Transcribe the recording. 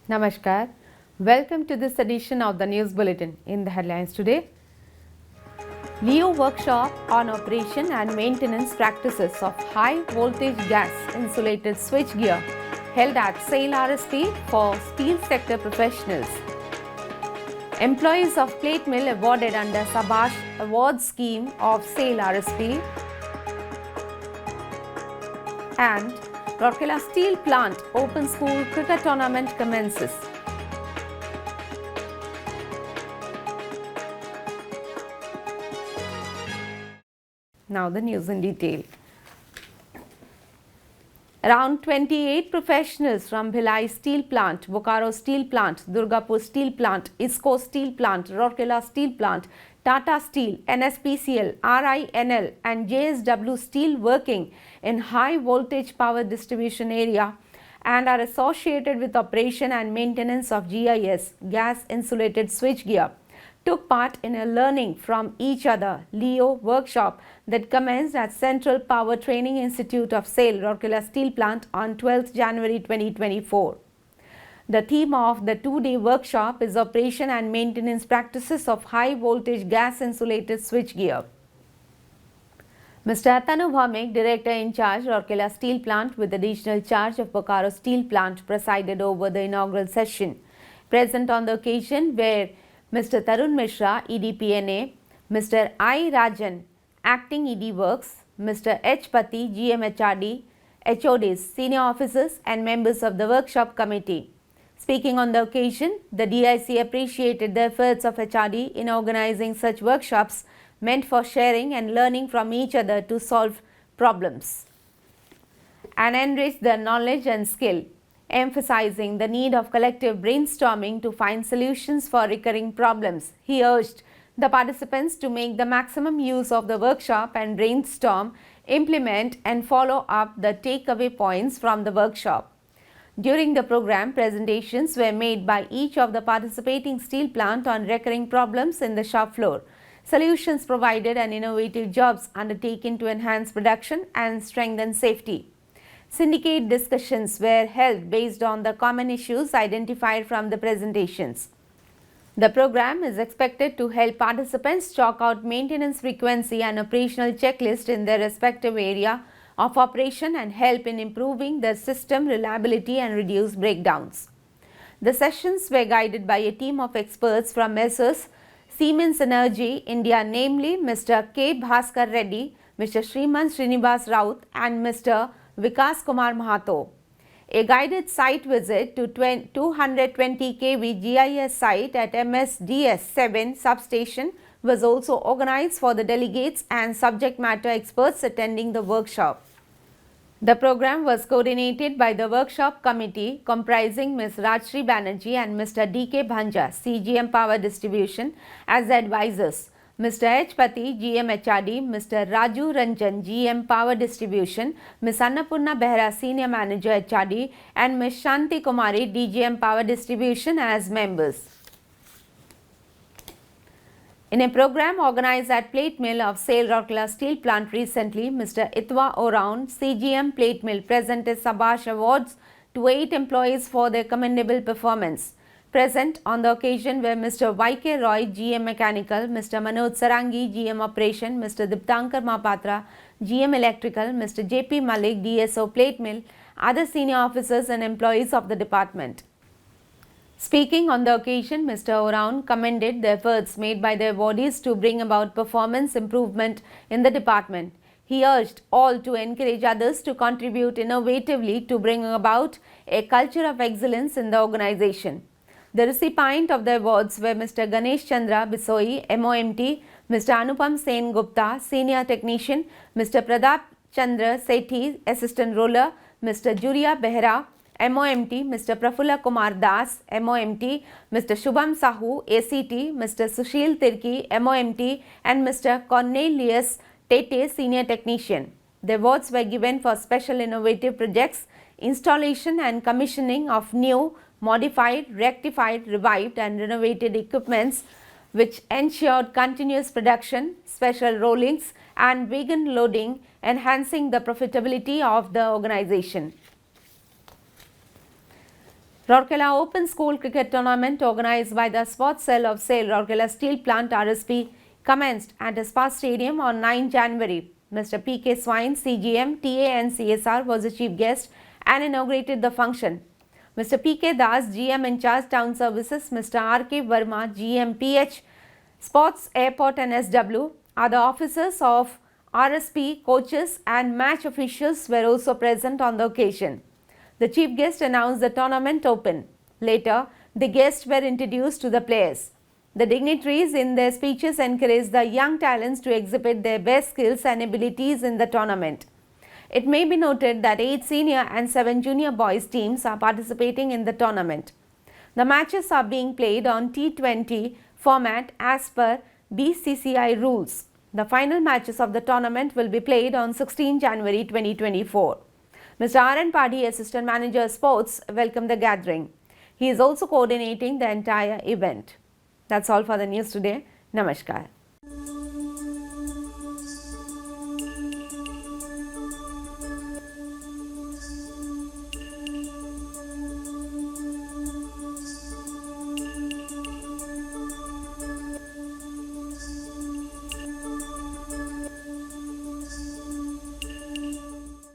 Namaskar. Welcome to this edition of the News Bulletin. In the headlines today, Leo workshop on operation and maintenance practices of high voltage gas insulated switchgear held at SAIL RSP for steel sector professionals. Employees of plate mill awarded under Sabash award scheme of SAIL RSP, and Rourkela steel plant open school cricket tournament commences. Now the news in detail. Around 28 professionals from Bhilai Steel Plant, Bokaro Steel Plant, Durgapur Steel Plant, ISCO Steel Plant, Rourkela Steel Plant, Tata Steel, NSPCL, RINL and JSW Steel working in high voltage power distribution area and are associated with operation and maintenance of GIS, gas insulated switchgear, took part in a learning from each other Leo workshop that commenced at Central Power Training Institute of SAIL Rourkela Steel Plant on 12 January 2024. The theme of the two-day workshop is operation and maintenance practices of high voltage gas insulated switchgear. Mr. Atanu Bhamik, Director in charge Rourkela Steel Plant with additional charge of Bokaro Steel Plant, presided over the inaugural session. Present on the occasion were Mr. Tarun Mishra, EDPNA, Mr. I. Rajan, Acting ED Works, Mr. H. Pati, GMHRD, HODs, senior officers and members of the workshop committee. Speaking on the occasion, the DIC appreciated the efforts of HRD in organizing such workshops meant for sharing and learning from each other to solve problems and enrich their knowledge and skill, emphasizing the need of collective brainstorming to find solutions for recurring problems. He urged the participants to make the maximum use of the workshop and brainstorm, implement and follow up the takeaway points from the workshop. During the program, presentations were made by each of the participating steel plant on recurring problems in the shop floor, solutions provided and innovative jobs undertaken to enhance production and strengthen safety. Syndicate discussions were held based on the common issues identified from the presentations. The program is expected to help participants chalk out maintenance frequency and operational checklist in their respective area of operation and help in improving the system reliability and reduce breakdowns. The sessions were guided by a team of experts from Messrs. Siemens Energy India, namely Mr. K. Bhaskar Reddy, Mr. Sriman Srinivas Raut and Mr. Vikas Kumar Mahato. A guided site visit to 220 kV GIS site at MSDS 7 substation was also organized for the delegates and subject matter experts attending the workshop. The program was coordinated by the workshop committee comprising Ms. Rajshri Banerjee and Mr. D.K. Bhanja, CGM Power Distribution, as advisors, Mr. H. Pati, GM HRD, Mr. Raju Ranjan, GM Power Distribution, Ms. Annapurna Behra, Senior Manager HRD, and Ms. Shanti Kumari, DGM Power Distribution as members. In a program organized at Plate Mill of SAIL Rourkela Steel Plant recently, Mr. Itwa Oraon, CGM Plate Mill, presented Sabash Awards to 8 employees for their commendable performance. Present on the occasion were Mr. Y.K. Roy, GM Mechanical, Mr. Manoj Sarangi, GM Operation, Mr. Diptankar Mahapatra, GM Electrical, Mr. J.P. Malik, DSO Plate Mill, other senior officers and employees of the department. Speaking on the occasion, Mr. Oraon commended the efforts made by the awardees to bring about performance improvement in the department. He urged all to encourage others to contribute innovatively to bring about a culture of excellence in the organization. The recipient of the awards were Mr. Ganesh Chandra Bisoi, MOMT, Mr. Anupam Sen Gupta, Senior Technician, Mr. Pradap Chandra Sethi, Assistant Roller, Mr. Juria Behra, MOMT, Mr. Prafulla Kumar Das, MOMT, Mr. Shubham Sahu, ACT, Mr. Sushil Tirki, MOMT, and Mr. Cornelius Tete, Senior Technician. The awards were given for special innovative projects, installation and commissioning of new, modified, rectified, revived and renovated equipments which ensured continuous production, special rollings and vegan loading, enhancing the profitability of the organization. Rourkela Open School Cricket Tournament organized by the Sports Cell of SAIL Rourkela Steel Plant RSP commenced at Spa Stadium on 9 January. Mr. P.K. Swine, CGM, TA and CSR was the chief guest and inaugurated the function. Mr. P.K. Das, GM in charge Town Services, Mr. R.K. Verma, GM PH, Sports, Airport and SW, other officers of RSP, coaches and match officials were also present on the occasion. The chief guest announced the tournament open. Later, the guests were introduced to the players. The dignitaries in their speeches encouraged the young talents to exhibit their best skills and abilities in the tournament. It may be noted that 8 senior and 7 junior boys teams are participating in the tournament. The matches are being played on T20 format as per BCCI rules. The final matches of the tournament will be played on 16 January 2024. Mr. R.N. Padhi, Assistant Manager Sports, welcomed the gathering. He is also coordinating the entire event. That's all for the news today. Namaskar.